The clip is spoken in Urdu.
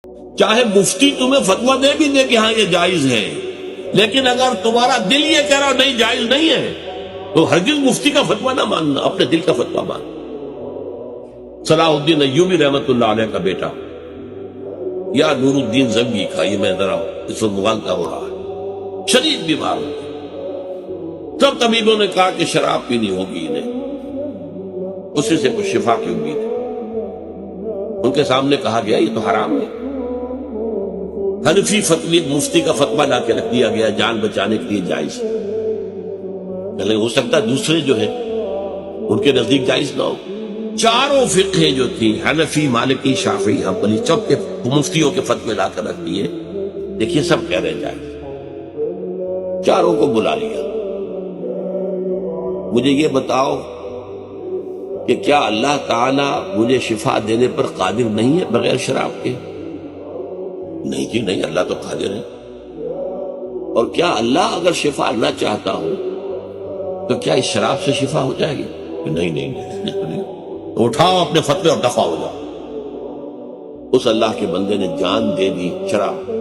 چاہے مفتی تمہیں فتویٰ دے بھی دے کہ ہاں یہ جائز ہے، لیکن اگر تمہارا دل یہ کہہ رہا نہیں جائز نہیں ہے تو ہرگز مفتی کا فتویٰ نہ ماننا، اپنے دل کا فتویٰ ماننا۔ صلاح الدین ایوبی رحمت اللہ علیہ کا بیٹا یا نور الدین زنگی کا، یہ میں ذرا اس وقت مغالطہ ہو رہا ہے، شدید بیمار ہو، سب طبیبوں نے کہا کہ شراب پینی ہوگی انہیں، اسی سے کچھ شفا کی امید ہے۔ ان کے سامنے کہا گیا یہ تو حرام ہے۔ حنفی فتوی مفتی کا فتویٰ لا کے رکھ دیا گیا جان بچانے کے لیے جائز ہے، لیکن ہو سکتا ہے دوسرے جو ہیں ان کے نزدیک جائز نہ ہو۔ چاروں فقہیں جو تھی حنفی، مالکی، شافعی، حنبلی، سب کے مفتیوں کے فتوے لا کر رکھ دیے، دیکھیے سب کہہ رہے جائز۔ چاروں کو بلا لیا، مجھے یہ بتاؤ کہ کیا اللہ تعالیٰ مجھے شفا دینے پر قادر نہیں ہے بغیر شراب کے؟ نہیں جی نہیں، اللہ تو قادر ہے۔ اور کیا اللہ اگر شفا نہ چاہتا ہو تو کیا اس شراب سے شفا ہو جائے گی؟ نہیں نہیں نہیں، اٹھاؤ اپنے فتوے اور دفع ہو جاؤ۔ اس اللہ کے بندے نے جان دے دی شراب